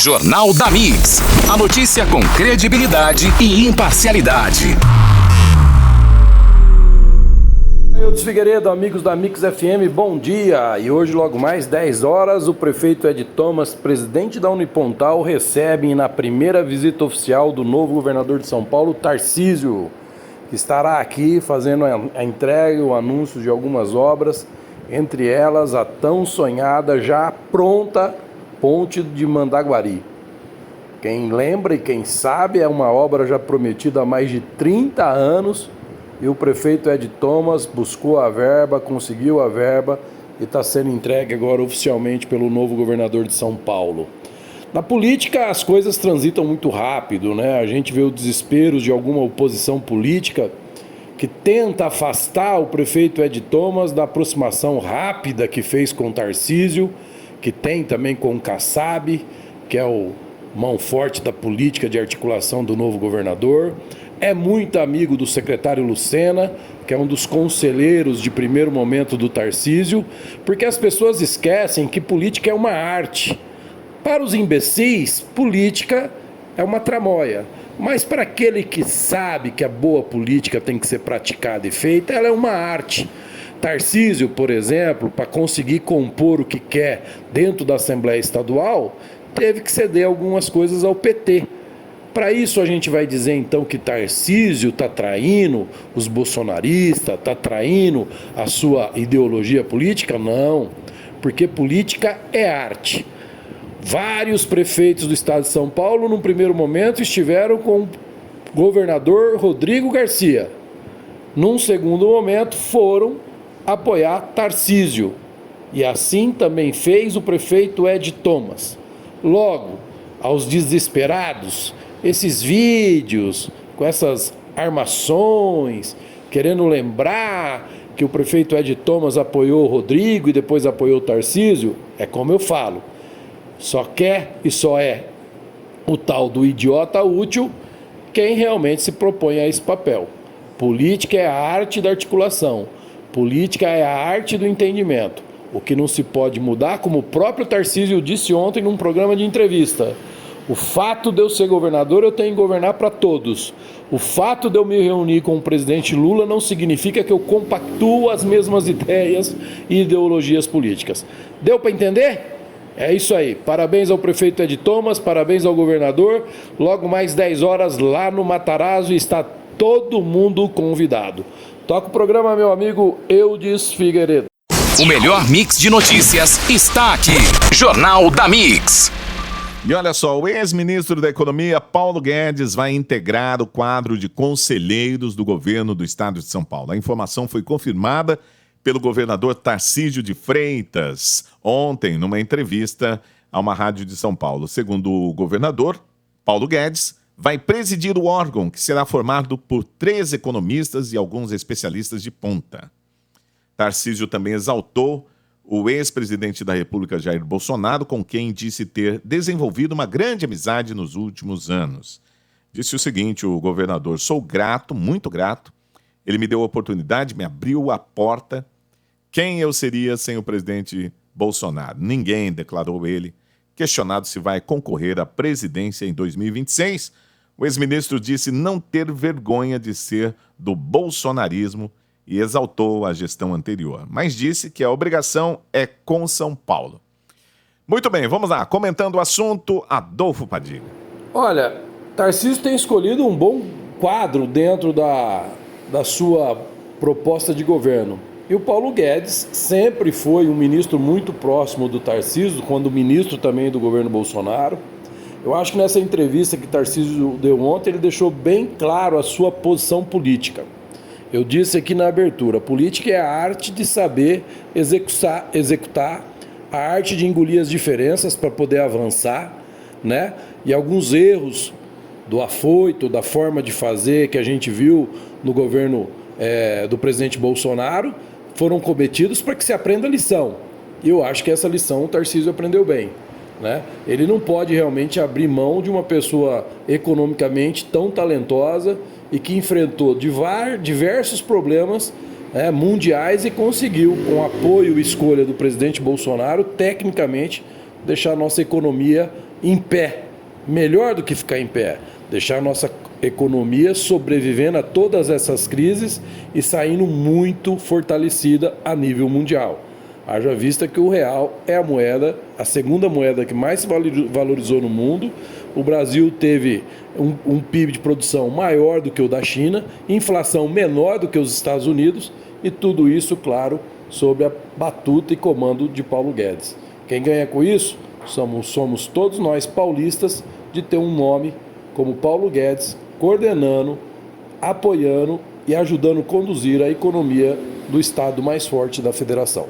Jornal da Mix. A notícia com credibilidade e imparcialidade. Eudes Figueiredo, amigos da Mix FM, bom dia! E hoje, logo mais 10 horas, o prefeito Ed Thomas, presidente da Unipontal, recebe na primeira visita oficial do novo governador de São Paulo, Tarcísio, que estará aqui fazendo a entrega e o anúncio de algumas obras, entre elas a tão sonhada, já pronta, Ponte de Mandaguari. Quem lembra e quem sabe, é uma obra já prometida há mais de 30 anos, e o prefeito Ed Thomas buscou a verba, conseguiu a verba e está sendo entregue agora oficialmente pelo novo governador de São Paulo. Na política as coisas transitam muito rápido, né? A gente vê o desespero de alguma oposição política que tenta afastar o prefeito Ed Thomas da aproximação rápida que fez com o Tarcísio, que tem também com o Kassab, que é o mão forte da política de articulação do novo governador. É muito amigo do secretário Lucena, que é um dos conselheiros de primeiro momento do Tarcísio, porque as pessoas esquecem que política é uma arte. Para os imbecis, política é uma tramóia. Mas para aquele que sabe que a boa política tem que ser praticada e feita, ela é uma arte. Tarcísio, por exemplo, para conseguir compor o que quer dentro da Assembleia Estadual, teve que ceder algumas coisas ao PT. Para isso a gente vai dizer então que Tarcísio está traindo os bolsonaristas, está traindo a sua ideologia política? Não, porque política é arte. Vários prefeitos do estado de São Paulo, num primeiro momento, estiveram com o governador Rodrigo Garcia. Num segundo momento, foram apoiar Tarcísio. E assim também fez o prefeito Ed Thomas. Logo, aos desesperados, esses vídeos com essas armações, querendo lembrar que o prefeito Ed Thomas apoiou o Rodrigo e depois apoiou o Tarcísio, é como eu falo, só quer e só é o tal do idiota útil quem realmente se propõe a esse papel. Política é a arte da articulação, política é a arte do entendimento. O que não se pode mudar, como o próprio Tarcísio disse ontem num programa de entrevista: o fato de eu ser governador, eu tenho que governar para todos. O fato de eu me reunir com o presidente Lula não significa que eu compactuo as mesmas ideias e ideologias políticas. Deu para entender? É isso aí. Parabéns ao prefeito Ed Thomas, parabéns ao governador. Logo mais 10 horas lá no Matarazzo, está todo mundo convidado. Toca o programa, meu amigo Eudes Figueiredo. O melhor mix de notícias está aqui. Jornal da Mix. E olha só, o ex-ministro da Economia, Paulo Guedes, vai integrar o quadro de conselheiros do governo do estado de São Paulo. A informação foi confirmada pelo governador Tarcísio de Freitas ontem, numa entrevista a uma rádio de São Paulo. Segundo o governador, Paulo Guedes vai presidir o órgão, que será formado por 3 economistas e alguns especialistas de ponta. Tarcísio também exaltou o ex-presidente da República, Jair Bolsonaro, com quem disse ter desenvolvido uma grande amizade nos últimos anos. Disse o seguinte, o governador: sou grato, muito grato, ele me deu a oportunidade, me abriu a porta. Quem eu seria sem o presidente Bolsonaro? Ninguém, declarou ele. Questionado se vai concorrer à presidência em 2026, o ex-ministro disse não ter vergonha de ser do bolsonarismo e exaltou a gestão anterior, mas disse que a obrigação é com São Paulo. Muito bem, vamos lá. Comentando o assunto, Adolfo Padilha. Olha, Tarcísio tem escolhido um bom quadro dentro da sua proposta de governo. E o Paulo Guedes sempre foi um ministro muito próximo do Tarcísio, quando ministro também do governo Bolsonaro. Eu acho que nessa entrevista que Tarcísio deu ontem, ele deixou bem claro a sua posição política. Eu disse aqui na abertura, política é a arte de saber executar, a arte de engolir as diferenças para poder avançar, né? E alguns erros do afoito, da forma de fazer que a gente viu no governo do presidente Bolsonaro, foram cometidos para que se aprenda a lição. E eu acho que essa lição o Tarcísio aprendeu bem, né? Ele não pode realmente abrir mão de uma pessoa economicamente tão talentosa e que enfrentou diversos problemas mundiais e conseguiu, com apoio e escolha do presidente Bolsonaro, tecnicamente, deixar a nossa economia em pé, melhor do que ficar em pé, deixar a nossa economia sobrevivendo a todas essas crises e saindo muito fortalecida a nível mundial. Haja vista que o real é a segunda moeda que mais se valorizou no mundo. O Brasil teve um PIB de produção maior do que o da China, inflação menor do que os Estados Unidos, e tudo isso, claro, sob a batuta e comando de Paulo Guedes. Quem ganha com isso somos todos nós paulistas, de ter um nome como Paulo Guedes coordenando, apoiando e ajudando a conduzir a economia do estado mais forte da federação.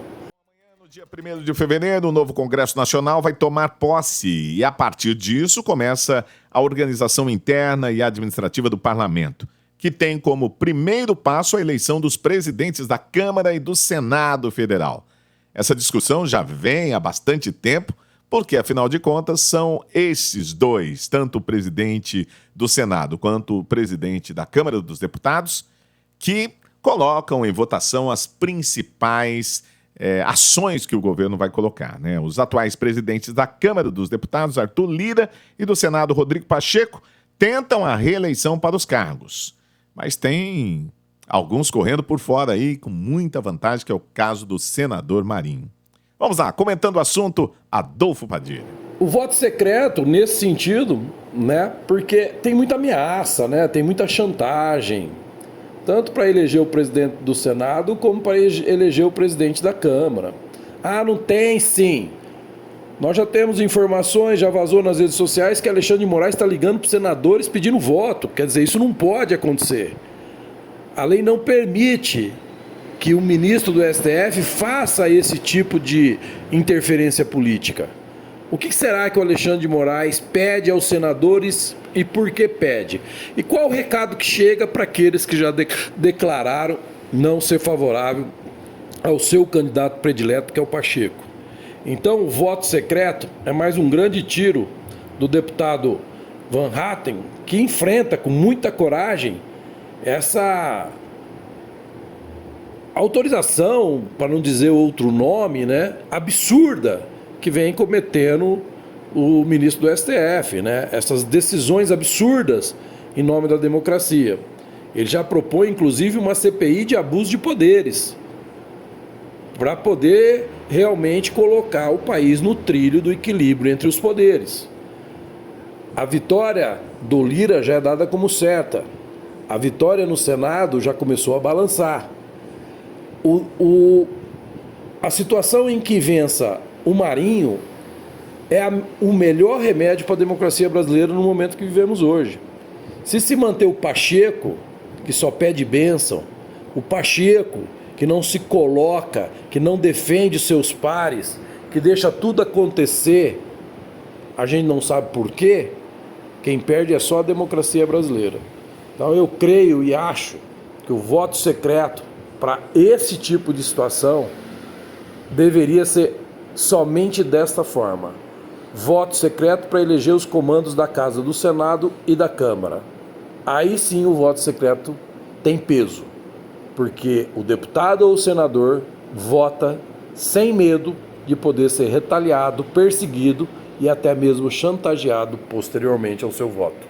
No dia 1º de fevereiro, o novo Congresso Nacional vai tomar posse e, a partir disso, começa a organização interna e administrativa do Parlamento, que tem como primeiro passo a eleição dos presidentes da Câmara e do Senado Federal. Essa discussão já vem há bastante tempo, porque, afinal de contas, são esses dois, tanto o presidente do Senado quanto o presidente da Câmara dos Deputados, que colocam em votação as principais ações que o governo vai colocar, né? Os atuais presidentes da Câmara dos Deputados, Arthur Lira, e do Senado, Rodrigo Pacheco, tentam a reeleição para os cargos. Mas tem alguns correndo por fora aí, com muita vantagem, que é o caso do senador Marinho. Vamos lá, comentando o assunto, Adolfo Padilha. O voto secreto, nesse sentido, né? Porque tem muita ameaça, né? Tem muita chantagem, tanto para eleger o presidente do Senado, como para eleger o presidente da Câmara. Ah, não tem sim. Nós já temos informações, já vazou nas redes sociais, que Alexandre de Moraes está ligando para os senadores pedindo voto. Quer dizer, isso não pode acontecer. A lei não permite que o ministro do STF faça esse tipo de interferência política. O que será que o Alexandre de Moraes pede aos senadores e por que pede? E qual o recado que chega para aqueles que já declararam não ser favorável ao seu candidato predileto, que é o Pacheco? Então, o voto secreto é mais um grande tiro do deputado Van Hatten, que enfrenta com muita coragem essa autorização, para não dizer outro nome, né, absurda, que vem cometendo o ministro do STF, né, essas decisões absurdas em nome da democracia. Ele já propõe, inclusive, uma CPI de abuso de poderes, para poder realmente colocar o país no trilho do equilíbrio entre os poderes. A vitória do Lira já é dada como certa. A vitória no Senado já começou a balançar. A situação em que vença o Marinho é o melhor remédio para a democracia brasileira no momento que vivemos hoje. Se manter o Pacheco, que só pede bênção, o Pacheco, que não se coloca, que não defende seus pares, que deixa tudo acontecer, a gente não sabe por quê, quem perde é só a democracia brasileira. Então eu creio e acho que o voto secreto para esse tipo de situação deveria ser somente desta forma. Voto secreto para eleger os comandos da Casa do Senado e da Câmara. Aí sim o voto secreto tem peso, porque o deputado ou o senador vota sem medo de poder ser retaliado, perseguido e até mesmo chantageado posteriormente ao seu voto.